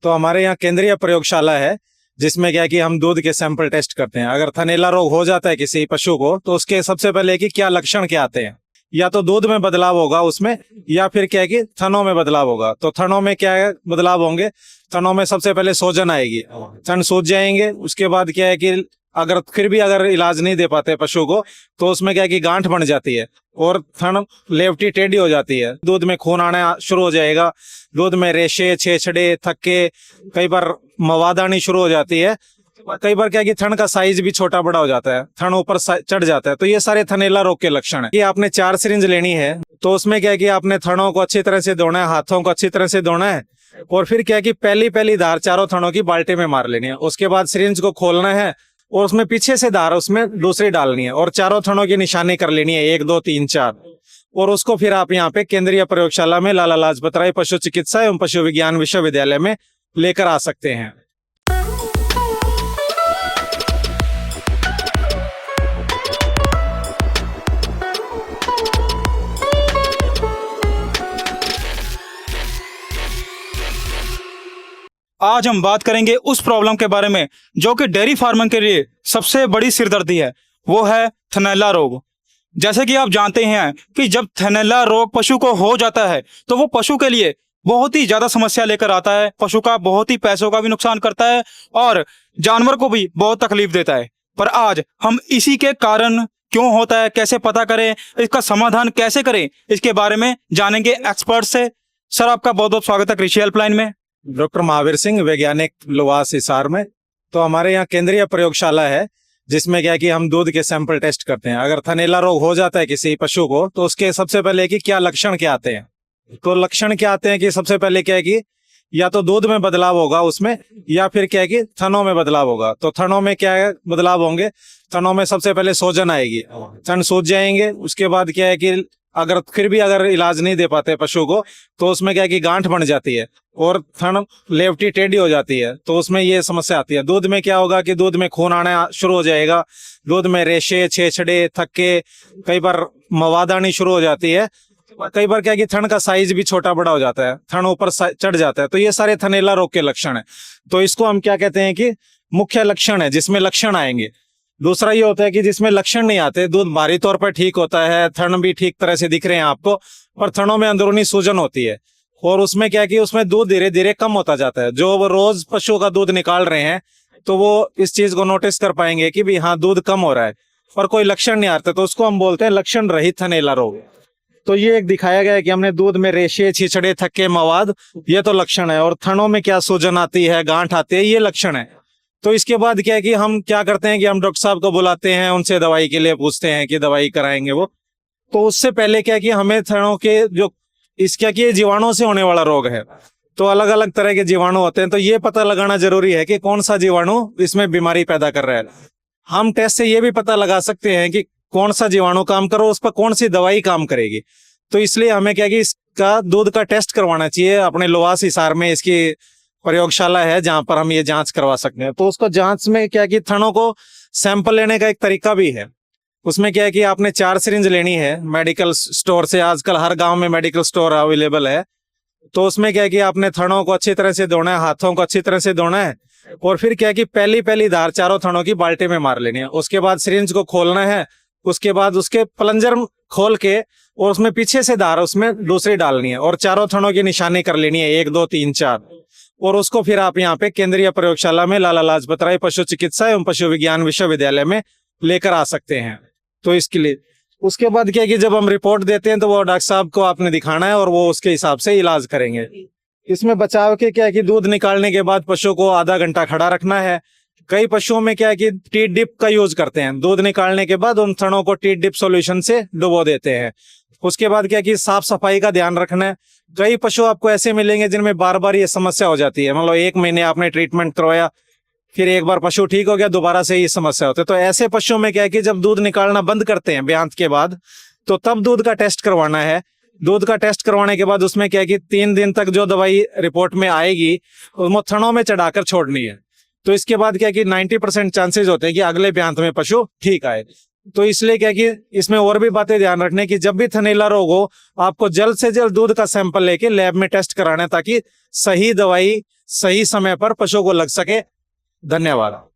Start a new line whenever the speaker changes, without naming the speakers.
तो हमारे यहाँ केंद्रीय प्रयोगशाला है जिसमें क्या है कि हम दूध के सैंपल टेस्ट करते हैं। अगर थनैला रोग हो जाता है किसी पशु को तो उसके सबसे पहले कि क्या लक्षण क्या आते हैं, या तो दूध में बदलाव होगा उसमें, या फिर क्या है कि थनों में बदलाव होगा। तो थनों में क्या है बदलाव होंगे, थनों में सबसे पहले सूजन आएगी, थन सूज जाएंगे। उसके बाद क्या है कि अगर फिर भी अगर इलाज नहीं दे पाते पशु को तो उसमें क्या है कि गांठ बन जाती है और थन लेवटी टेढ़ी हो जाती है, दूध में खून आना शुरू हो जाएगा, दूध में रेशे छेछड़े थक्के, कई बार मवाद आनी शुरू हो जाती है। कई बार क्या है कि थन का साइज भी छोटा बड़ा हो जाता है, थन ऊपर चढ़ जाता है। तो ये सारे थनैला रोग के लक्षण है। कि आपने 4 सिरिंज लेनी है तो उसमें क्या है कि आपने थनों को अच्छी तरह से धोना है, हाथों को अच्छी तरह से धोना है, और फिर क्या है कि पहली धार चारों थनों की बाल्टी में मार लेनी है। उसके बाद सिरिंज को खोलना है और उसमें पीछे से धार उसमें दूसरी डालनी है और चारों थनों की निशानी कर लेनी है, 1 2 3 4। और उसको फिर आप यहाँ पे केंद्रीय प्रयोगशाला में लाला लाजपत राय पशु चिकित्सा एवं पशु विज्ञान विश्वविद्यालय में लेकर आ सकते हैं।
आज हम बात करेंगे उस प्रॉब्लम के बारे में जो कि डेयरी फार्मर के लिए सबसे बड़ी सिरदर्दी है, वो है थनैला रोग। जैसे कि आप जानते हैं कि जब थनैला रोग पशु को हो जाता है तो वो पशु के लिए बहुत ही ज्यादा समस्या लेकर आता है, पशु का बहुत ही पैसों का भी नुकसान करता है और जानवर को भी बहुत तकलीफ देता है। पर आज हम इसी के कारण क्यों होता है, कैसे पता करें, इसका समाधान कैसे करें, इसके बारे में जानेंगे एक्सपर्ट से। सर, आपका बहुत बहुत स्वागत है कृषि हेल्पलाइन में।
डॉक्टर महावीर सिंह, वैज्ञानिक, लोवास, हिसार में। तो हमारे यहाँ केंद्रीय प्रयोगशाला है जिसमें क्या है कि हम दूध के सैंपल टेस्ट करते हैं। अगर थनैला रोग हो जाता है किसी पशु को तो उसके सबसे पहले कि क्या लक्षण क्या आते हैं। तो लक्षण क्या आते हैं कि सबसे पहले क्या है कि या तो दूध में बदलाव होगा उसमें, या फिर क्या है कि थनों में बदलाव होगा। तो थनों में क्या है बदलाव होंगे, थनों में सबसे पहले सूजन आएगी, थन सूज जाएंगे। उसके बाद क्या है कि अगर फिर भी अगर इलाज नहीं दे पाते पशु को तो उसमें क्या है कि गांठ बन जाती है और थन लेवटी टेढ़ी हो जाती है। तो उसमें ये समस्या आती है। दूध में क्या होगा कि दूध में खून आना शुरू हो जाएगा, दूध में रेशे छेछड़े थक्के, कई बार मवाद आनी शुरू हो जाती है। कई बार क्या है कि थन का साइज भी छोटा बड़ा हो जाता है, थन ऊपर चढ़ जाता है। तो ये सारे थनैला रोग के लक्षण है। तो इसको हम क्या कहते हैं कि मुख्य लक्षण है जिसमें लक्षण आएंगे। दूसरा ये होता है कि जिसमें लक्षण नहीं आते, दूध बाहरी तौर पर ठीक होता है, थन भी ठीक तरह से दिख रहे हैं आपको, पर थनों में अंदरूनी सूजन होती है और उसमें क्या है कि उसमें दूध धीरे धीरे कम होता जाता है। जो वो रोज पशु का दूध निकाल रहे हैं तो वो इस चीज को नोटिस कर पाएंगे कि भी हाँ दूध कम हो रहा है, पर कोई लक्षण नहीं आता। तो उसको हम बोलते हैं लक्षण रहित थनैला रोग। तो ये एक दिखाया गया है कि हमने दूध में रेशे छिछड़े थक्के मवाद, ये तो लक्षण है। और थनों में क्या सूजन आती है, गांठ आती है, ये लक्षण है। तो इसके बाद क्या है कि हम क्या करते हैं कि हम डॉक्टर साहब को बुलाते हैं, उनसे दवाई के लिए पूछते हैं कि दवाई कराएंगे वो। तो उससे पहले क्या है कि हमें थनों के जो इसका कि जीवाणु से होने वाला रोग है, तो अलग अलग तरह के जीवाणु होते हैं। तो ये पता लगाना जरूरी है कि कौन सा जीवाणु इसमें बीमारी पैदा कर रहा है। हम टेस्ट से ये भी पता लगा सकते हैं कि कौन सा जीवाणु काम करो, उस पर कौन सी दवाई काम करेगी। तो इसलिए हमें क्या कि इसका दूध का टेस्ट करवाना चाहिए। अपने लोवास हिसार में इसकी प्रयोगशाला है जहां पर हम ये जांच करवा सकते हैं। तो उसको जांच में क्या कि थनों को सैंपल लेने का एक तरीका भी है। उसमें क्या है कि आपने 4 सिरिंज लेनी है मेडिकल स्टोर से, आजकल हर गांव में मेडिकल स्टोर अवेलेबल है। तो उसमें क्या है कि आपने थनों को अच्छी तरह से धोना है, हाथों को अच्छी तरह से धोना है, और फिर क्या है कि पहली धार चारों थनों की बाल्टी में मार लेनी है। उसके बाद सिरिंज को खोलना है, उसके बाद उसके प्लंजर खोल के और उसमें पीछे से धार उसमें दूसरी डालनी है और चारों थनों की निशानी कर लेनी है, 1 2 3 4। और उसको फिर आप यहाँ पे केंद्रीय प्रयोगशाला में लाला लाजपत राय पशु चिकित्सा एवं पशु विज्ञान विश्वविद्यालय में लेकर आ सकते हैं। तो इसके लिए उसके बाद क्या है कि जब हम रिपोर्ट देते हैं तो वो डॉक्टर साहब को आपने दिखाना है और वो उसके हिसाब से इलाज करेंगे। इसमें बचाव के क्या है कि दूध निकालने के बाद पशु को आधा घंटा खड़ा रखना है। कई पशुओं में क्या है कि टीट डिप का यूज करते हैं, दूध निकालने के बाद उन थनों को टीट डिप सॉल्यूशन से डुबो देते हैं। उसके बाद क्या है कि साफ सफाई का ध्यान रखना है। कई पशु आपको ऐसे मिलेंगे जिनमें बार बार ये समस्या हो जाती है, मतलब 1 महीने आपने ट्रीटमेंट करवाया, फिर एक बार पशु ठीक हो गया, दोबारा से ये समस्या होती है। तो ऐसे पशुओं में क्या है कि जब दूध निकालना बंद करते हैं ब्यांत के बाद, तो तब दूध का टेस्ट करवाना है। दूध का टेस्ट करवाने के बाद उसमें क्या है कि 3 दिन तक जो दवाई रिपोर्ट में आएगी वो थनों में चढ़ाकर छोड़नी है। तो इसके बाद क्या है कि 90% चांसेस होते हैं कि अगले ब्यांत में पशु ठीक आए। तो इसलिए क्या कि इसमें और भी बातें ध्यान रखने की, जब भी थनैला रोग हो आपको जल्द से जल्द दूध का सैंपल लेके लैब में टेस्ट कराना है ताकि सही दवाई सही समय पर पशु को लग सके। धन्यवाद।